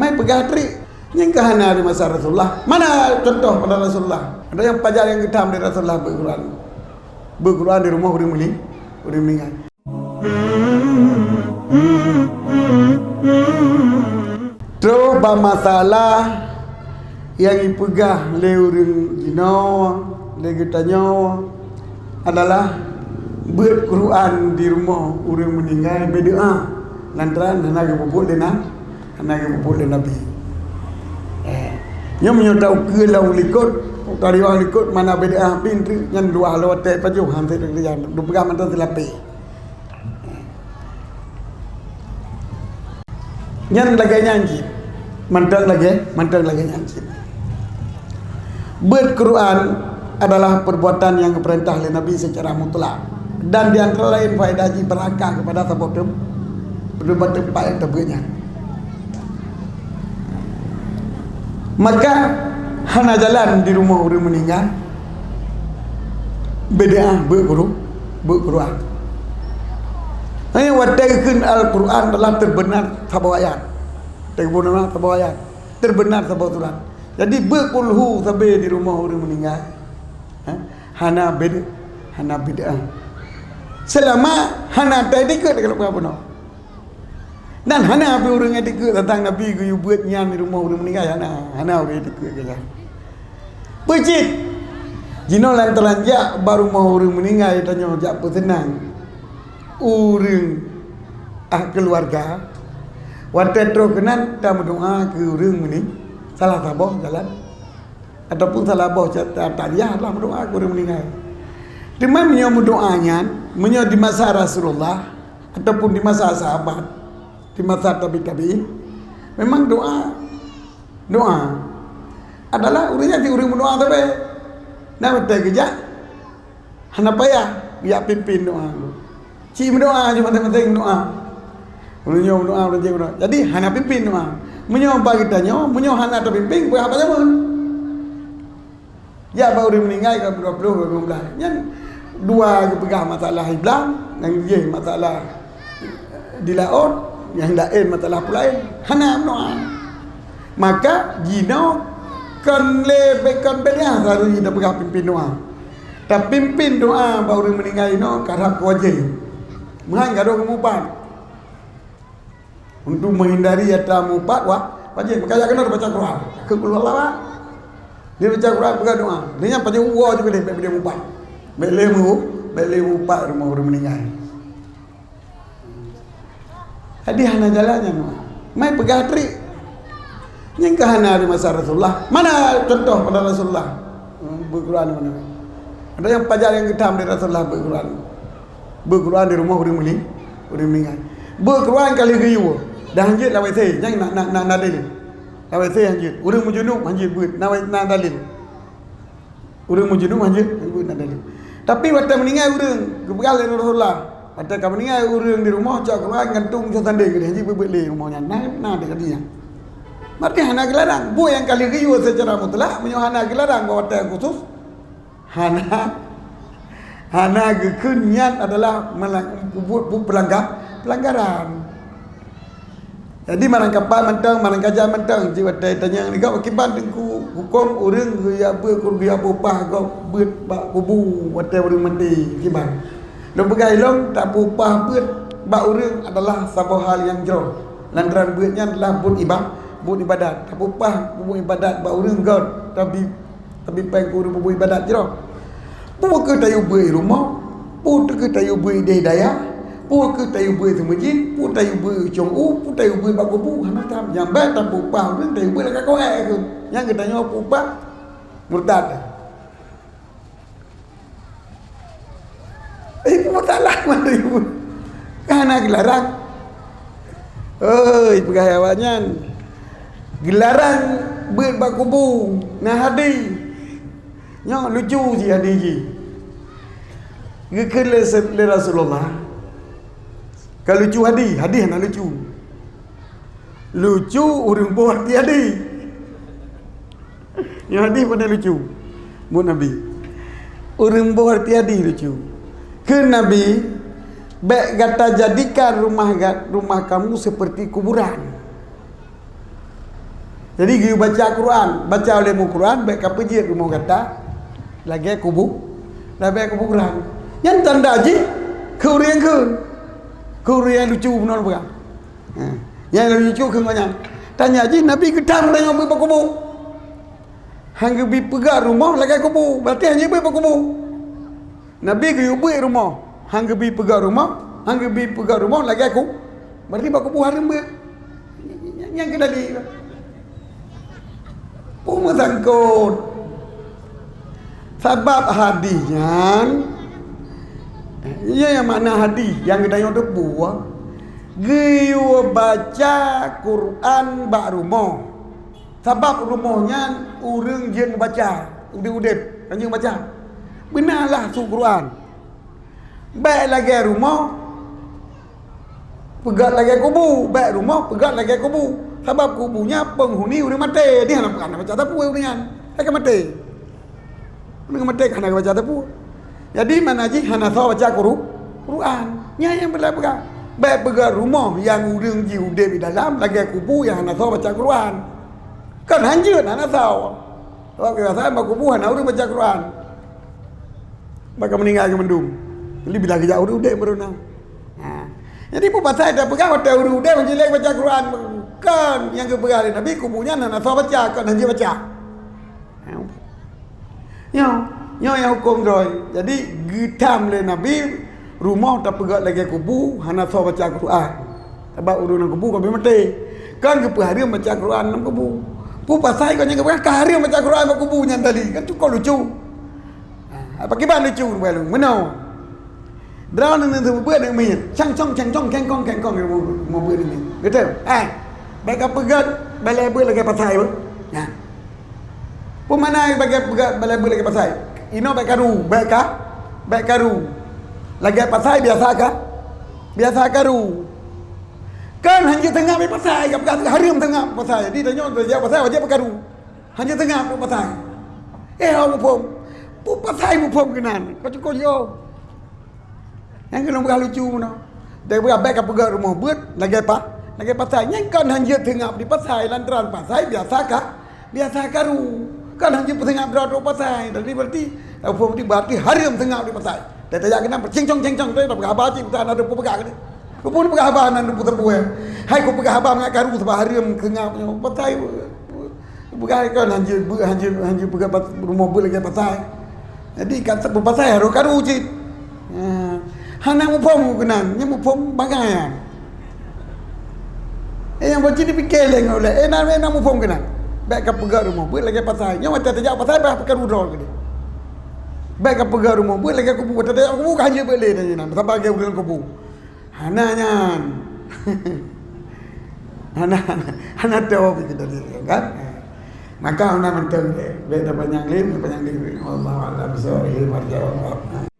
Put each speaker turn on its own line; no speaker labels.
Mai pegah trik yang kehana di masa Rasulullah. Mana contoh pada Rasulullah? Ada yang pajar yang getam di Rasulullah berquran di rumah orang meninggal. Coba masalah yang dipegah oleh orang Cina, oleh kitanya adalah berquran di rumah orang meninggal berdoa lantaran hendak pupuk Nabi. Yang menyatakan ke lawan likut dari orang likut mana beda pintu yang dua lewat tak paju hampir dia dua pegang mantan telapi yang lagi nyanyi mantan lagi nyanyi. Berquran adalah perbuatan yang diperintah oleh Nabi secara mutlak dan di antara lain faedah haji berakah kepada sebab tempat yang terbuatnya. Maka hana jalan di rumah orang meninggal beda berquran. Hanya wadaikun Al-Quran adalah terbenar sabah ayat. Terbenar sabah ayat. Terbenar sabah surat. Jadi berkulhu sampai di rumah orang meninggal. Hana beda. Selama hana tak dikut kalau apa no. Dan hana apa orang yang dikut tentang Nabi ku buat nyan di rumah orang meninggal hana orang dikut ke. Pecit. Jino lantaran baru mau orang meninggal tanya jak apa senang. Orang keluarga waktu terkenan tak berdoa ke orang meninggal salah tabah jalan ataupun salah bah tak dia lah berdoa ke orang meninggal. Dengan menyambut doanya di masa Rasulullah ataupun di masa sahabat, di masa tabi'in, memang doa adalah urusnya di urus doa tapi nak betul kerja hana payah ya pimpin doa. Cik berdoa cuma penting doa. Menyo doa. Jadi hana pimpin doa. Menyo bagi tanya, menyo hana terpimpin apa sama. Ya baru meninggal ke 20 15. Yang dua pegang masalah iblang, yang dia masalah di laut, yang lain masalah lain. Hana doa. Maka jino kan lebihkan belia harus kita pegang pimpin doa. Tapi pimpin doa baru meninggal ino karena wajib. Menganggap ada kemupat untuk menghindari yata mupat wajib makanya kena baca Quran ke keluar lah dia baca Quran pegang doa dia yang panjang uwa juga dia mupat beli mupat rumah orang meninggal. Jadi hana jalannya mai pegang trik yang kehana di masa Rasulullah. Mana contoh pada Rasulullah berquran mana ada yang pajar yang getam di Rasulullah berquran di rumah orang meninggal. Berquran kali ribu dah hanjit lawai saya jangan nak dalil. Lawai saya hanjit. Orang mujunub hanjit buat nak dalil. Orang mujunub hanjit buat nak dalil. Tapi waktu meninggal orang kebegal dari Rasulullah. Waktu kamu meninggal orang di rumah cak Quran gantung cak tanding dia hanjit buat le rumahnya. Nah dekat dia. Berarti hana gelarang. Bu yang kali ribu secara mutlak menyuhana gelarang bahwa waktu yang khusus hana kekunyian adalah pelanggaran. Jadi marang kapal mentang, marang gajah mentang. Jiwa tanya ni kau akibat dengan hukum orang dia berupah kau buat kubu waktu orang mati akibat. Long pegai long tak berupah buat orang adalah satu hal yang jauh. Lantaran buatnya adalah buat ibadat. Tak berupah buat ibadat buat orang kau tapi pengku buat ibadat jauh. Pu ke tayu bui rumah, pu ke tayu bui daya, pu ke tayu bui masjid, pu tayu bui cong'u, pu tayu bui bakubu, hana tam. Yang baik tam upah, orang tayu bui dekat kau ke. Yang kita nyawa upah murtad. Ibu masalah mana ibu? Karena gelarang. Pegayawannya gelarang bui bakubu, nah hadi. Yang lucu je hadi je. Gekele Rasulullah. Kalau lucu hadi nak lucu. Lucu orang buat hadi. Yang hadi pada lucu. Bu Nabi. Orang buat hadi lucu. Ke Nabi baik kata jadikan rumah kamu seperti kuburan. Jadi dia baca Quran, baca oleh mu Quran, baik apa je rumah kata, lagi kubur, lagi kuburan. Yang tanda je, Kurian lucu benar bukan? Yang lucu kenganya. Tanya je Nabi ketang dengan beberapa kubur. Hangga bi pegang rumah lagi kubur, berarti hanya beberapa kubur. Nabi ke buat rumah, hangga bi pegang rumah, hangga bi pegang rumah lagi aku. Berarti bak kubur haram ber. Yang kena di. Puma sangkut. Sebab hadisnya ia yang mana hadis yang kita yang tepu Giyu baca Quran bak rumah. Sebab rumahnya urang jin baca, udip-udip kan jin baca. Benarlah su Quran. Baik lagi rumah pegat lagi kubur, baik rumah pegat lagi kubur. Sebab kuburnya penghuni udah mati, dia nak baca tapu urang. Akan mati. Urang mati kan nak baca tapu. Jadi mana ji hana tahu baca Quran. Nya yang belah-belah. Baik pegang rumah yang urang ji udip di dalam lagi kubur yang hana tahu baca Quran. Kan hanjut hana tahu. Sebab kita saya mak kubur hana urang baca Quran. Maka meninggal ke mendung. Jadi bila kerja udip baru nak. Jadi pun pasal dah pegang hotel udip menjelek baca Quran. Kan yang kepegang Nabi kuburnya hana tahu baca, kan hanjut baca. Yang hukum rồi. Jadi gitam le Nabi rumah tak pegat lagi kubur hana tahu baca Quran. Sebab urang kubur kau mati. Kan kepeharim baca Quran dalam kubur. Pu pasal kau yang kepegang keharim baca Quran dalam kuburnya tadi. Kan tu kau lucu. Apa kiban lucu belum? Mana? Drawនឹងទៅពើនឹងមានឆាំងចង់ឆាំងចង់កែងកងមកពើនឹងគេទៅបែកពេកbalai pơ lagi pasai pun. Ya. Pun mana bagi balai pơ lagi pasai? Ino baik karu. Lagi pasai biasa kah? Biasa karu. Kan hanya tengah be pasai, kan harim tengah pasai. Di tanya dia pasai wajib karu. Hanya tengah pasai. Awak pun pasai pun kenan. Kau cukup yo. Yang kena berah lucu mana. Dia berah baik ke pegang rumah buat lagi apa? Lagi pasai. Yang kan hanya tengah di pasai lantaran pasai biasa kah? Biasa karu. Kan hanya tengah berada pasai. Jadi berarti harim tengah di pasai. Dia tak kena bercengcong tu tak berhabar cik kita ada pun pegang ni. Kau pun berhabar nan putar buah. Hai kau pegang habar mengat karu sebab harim tengah pasai. Bukan kan hanya pegang rumah buat lagi pasai. Jadi kata pasai harus karu cik. Hana mu pom kenan, nya mu pom bangaian. Yang bocil dipikir leng oleh. Nak mu pom kenan. Baik ke pegang rumah, buat lagi pasai. Nya macam tajak pasai bah pegang udol ke dia. Baik ke pegang rumah, buat lagi kubu, tajak kubu kan je boleh dah nak. Sampai ke udol kubu. Hana nyan. Hana tahu kita dia kan. Maka hana mentang dia. Baik dapat yang lain. Allah Allah bisa ilmu marjah.